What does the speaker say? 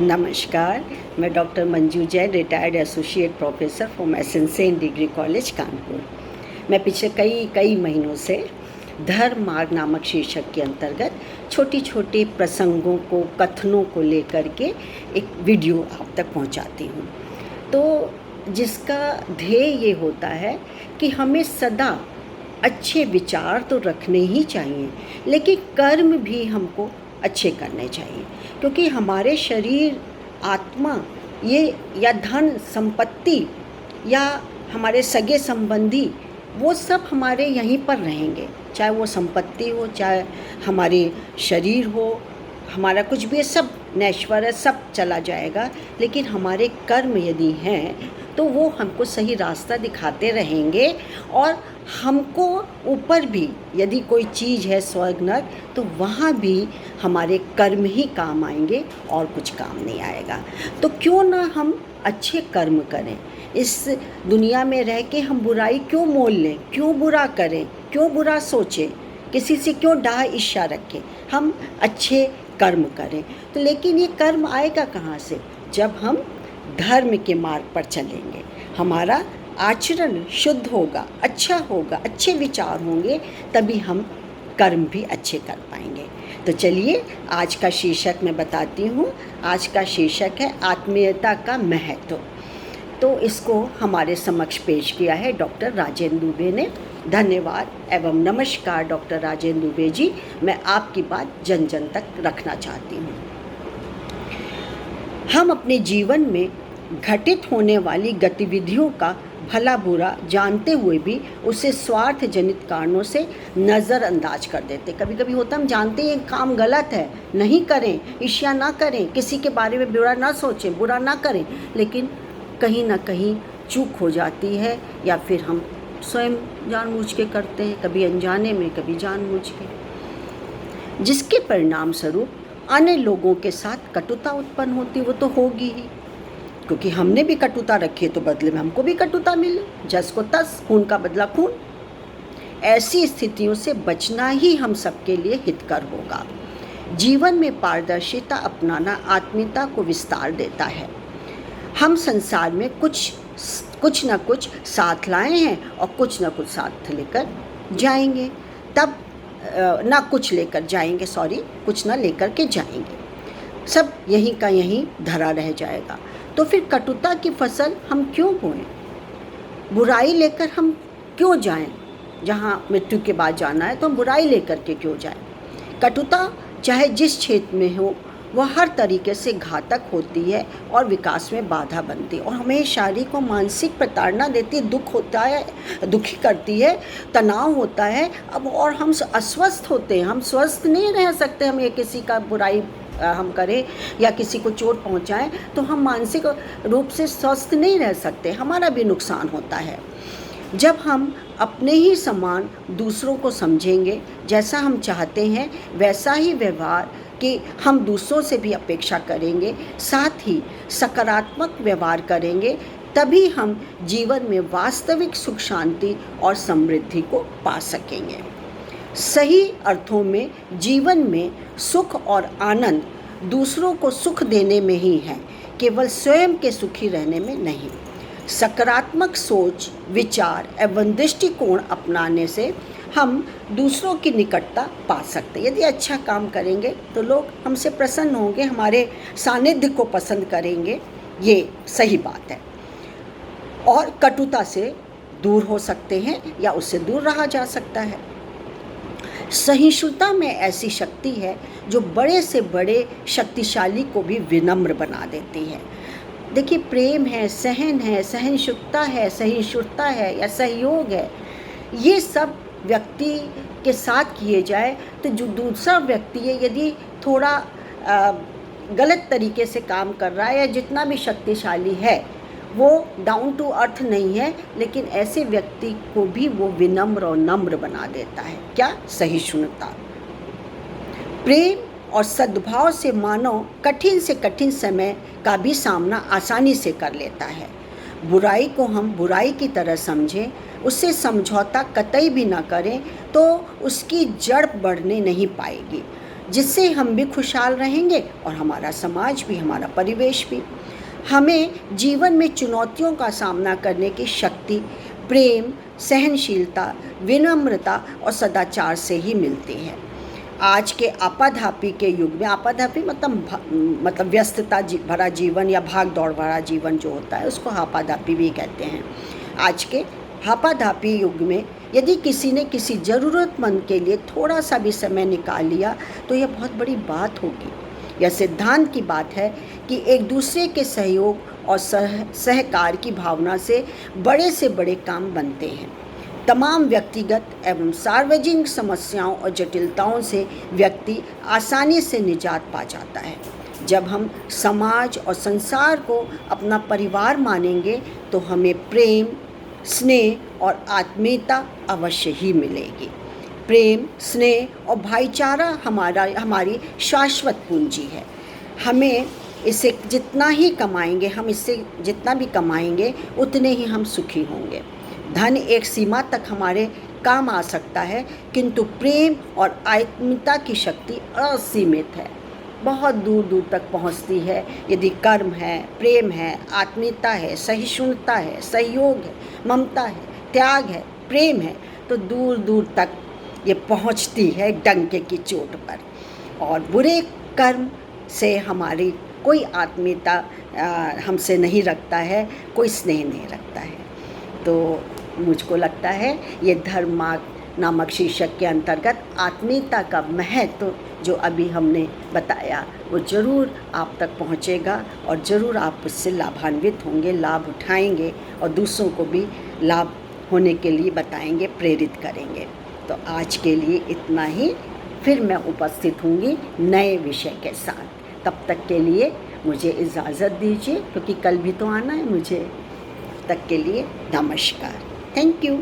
नमस्कार, मैं doctor Manju Jain, retired associate professor from SN degree college Kanpur. मैं पिछले कई महीनों से धर्म मार्ग नामक शीर्षक के अंतर्गत छोटी छोटी प्रसंगों को, कथनों को लेकर के एक वीडियो आप तक पहुंचाती हूं। तो जिसका ध्येय ये होता है कि हमें सदा अच्छे विचार तो रखने ही चाहिए, लेकिन कर्म भी हमको अच्छे करने चाहिए, क्योंकि हमारे शरीर, आत्मा, ये या धन संपत्ति या हमारे सगे संबंधी, वो सब हमारे यहीं पर रहेंगे। चाहे वो संपत्ति हो, चाहे हमारे शरीर हो, हमारा कुछ भी है, सब नश्वर है, सब चला जाएगा। लेकिन हमारे कर्म यदि हैं तो वो हमको सही रास्ता दिखाते रहेंगे, और हमको ऊपर भी यदि कोई चीज़ है स्वर्ग नरक, तो वहाँ भी हमारे कर्म ही काम आएंगे और कुछ काम नहीं आएगा। तो क्यों ना हम अच्छे कर्म करें। इस दुनिया में रह के हम बुराई क्यों मोल लें, क्यों बुरा करें, क्यों बुरा सोचें, किसी से क्यों डाह इच्छा रखें। हम अच्छे कर्म करें। तो लेकिन ये कर्म आएगा कहाँ से? जब हम धर्म के मार्ग पर चलेंगे, हमारा आचरण शुद्ध होगा, अच्छा होगा, अच्छे विचार होंगे, तभी हम कर्म भी अच्छे कर पाएंगे। तो चलिए आज का शीर्षक मैं बताती हूँ। आज का शीर्षक है आत्मीयता का महत्व। तो इसको हमारे समक्ष पेश किया है डॉक्टर राजेंद्र दुबे ने। धन्यवाद एवं नमस्कार डॉक्टर राजेंद्र दुबे जी। मैं आपकी बात जन जन तक रखना चाहती हूँ। हम अपने जीवन में घटित होने वाली गतिविधियों का भला बुरा जानते हुए भी उसे स्वार्थ जनित कारणों से नज़रअंदाज कर देते। कभी कभी होता हम जानते हैं काम गलत है, नहीं करें, ईर्ष्या ना करें, किसी के बारे में बुरा ना सोचें, बुरा ना करें, लेकिन कहीं ना कहीं चूक हो जाती है, या फिर हम स्वयं जानबूझ के करते हैं, कभी अनजाने में, कभी जानबूझ के, जिसके परिणाम स्वरूप अन्य लोगों के साथ कटुता उत्पन्न होती। वो तो होगी ही, क्योंकि हमने भी कटुता रखी है, तो बदले में हमको भी कटुता मिले। जस को तस, खून का बदला खून। ऐसी स्थितियों से बचना ही हम सबके लिए हितकर होगा। जीवन में पारदर्शिता अपनाना आत्मीयता को विस्तार देता है। हम संसार में कुछ न कुछ साथ लाए हैं और कुछ न कुछ साथ लेकर जाएंगे। तब ना कुछ लेकर जाएंगे, कुछ ना लेकर के जाएंगे, सब यहीं का यहीं धरा रह जाएगा। तो फिर कटुता की फसल हम क्यों बोएं? बुराई लेकर हम क्यों जाएं? जहाँ मृत्यु के बाद जाना है तो हम बुराई लेकर के क्यों जाएं? कटुता चाहे जिस क्षेत्र में हो, वह हर तरीके से घातक होती है और विकास में बाधा बनती है, और हमें शारीरिक और मानसिक प्रताड़ना देती है, दुख होता है, दुखी करती है, तनाव होता है। अब और हम अस्वस्थ होते हैं, हम स्वस्थ नहीं रह सकते। हम ये किसी का बुराई हम करें या किसी को चोट पहुंचाएं तो हम मानसिक रूप से स्वस्थ नहीं रह सकते, हमारा भी नुकसान होता है। जब हम अपने ही समान दूसरों को समझेंगे, जैसा हम चाहते हैं वैसा ही व्यवहार कि हम दूसरों से भी अपेक्षा करेंगे, साथ ही सकारात्मक व्यवहार करेंगे, तभी हम जीवन में वास्तविक सुख, शांति और समृद्धि को पा सकेंगे। सही अर्थों में जीवन में सुख और आनंद दूसरों को सुख देने में ही है, केवल स्वयं के सुखी रहने में नहीं। सकारात्मक सोच, विचार एवं दृष्टिकोण अपनाने से हम दूसरों की निकटता पा सकते हैं। यदि अच्छा काम करेंगे तो लोग हमसे प्रसन्न होंगे, हमारे सानिध्य को पसंद करेंगे, ये सही बात है। और कटुता से दूर हो सकते हैं या उससे दूर रहा जा सकता है। सहिष्णुता में ऐसी शक्ति है जो बड़े से बड़े शक्तिशाली को भी विनम्र बना देती है। देखिए, प्रेम है, सहन है, सहिष्णुता है, सहिष्णुता है या सहयोग है, ये सब व्यक्ति के साथ किए जाए तो जो दूसरा व्यक्ति है, यदि थोड़ा गलत तरीके से काम कर रहा है या जितना भी शक्तिशाली है, वो डाउन टू अर्थ नहीं है, लेकिन ऐसे व्यक्ति को भी वो विनम्र और नम्र बना देता है। क्या? सहिष्णुता। प्रेम और सद्भाव से मानव कठिन से कठिन समय का भी सामना आसानी से कर लेता है। बुराई को हम बुराई की तरह समझें, उससे समझौता कतई भी ना करें, तो उसकी जड़ बढ़ने नहीं पाएगी। जिससे हम भी खुशहाल रहेंगे और हमारा समाज भी, हमारा परिवेश भी। हमें जीवन में चुनौतियों का सामना करने की शक्ति प्रेम, सहनशीलता, विनम्रता और सदाचार से ही मिलती है। आज के आपाधापी के युग में, आपाधापी मतलब व्यस्तता भरा जीवन या भाग दौड़ भरा जीवन जो होता है उसको आपाधापी भी कहते हैं। आज के आपाधापी युग में यदि किसी ने किसी ज़रूरतमंद के लिए थोड़ा सा भी समय निकाल लिया तो यह बहुत बड़ी बात होगी। यह सिद्धांत की बात है कि एक दूसरे के सहयोग और सहकार की भावना से बड़े काम बनते हैं। तमाम व्यक्तिगत एवं सार्वजनिक समस्याओं और जटिलताओं से व्यक्ति आसानी से निजात पा जाता है। जब हम समाज और संसार को अपना परिवार मानेंगे तो हमें प्रेम, स्नेह और आत्मीयता अवश्य ही मिलेगी। प्रेम, स्नेह और भाईचारा हमारी शाश्वत पूंजी है। हमें इसे जितना ही कमाएंगे, हम इससे जितना भी कमाएंगे उतने ही हम सुखी होंगे। धन एक सीमा तक हमारे काम आ सकता है, किंतु प्रेम और आत्मीयता की शक्ति असीमित है, बहुत दूर दूर तक पहुंचती है। यदि कर्म है, प्रेम है, आत्मीयता है, सहिष्णुता है, सहयोग है, ममता है, त्याग है, प्रेम है, तो दूर दूर तक ये पहुंचती है डंके की चोट पर। और बुरे कर्म से हमारी कोई आत्मीयता हमसे नहीं रखता है, कोई स्नेह नहीं रखता है। तो मुझको लगता है ये धर्म मार्ग नामक शीर्षक के अंतर्गत आत्मीयता का महत्व जो अभी हमने बताया वो ज़रूर आप तक पहुँचेगा और ज़रूर आप उससे लाभान्वित होंगे, लाभ उठाएंगे और दूसरों को भी लाभ होने के लिए बताएंगे, प्रेरित करेंगे। तो आज के लिए इतना ही, फिर मैं उपस्थित होंगी नए विषय के साथ। तब तक के लिए मुझे इजाज़त दीजिए, क्योंकि कल भी तो आना है मुझे। तब तक के लिए नमस्कार। Thank you.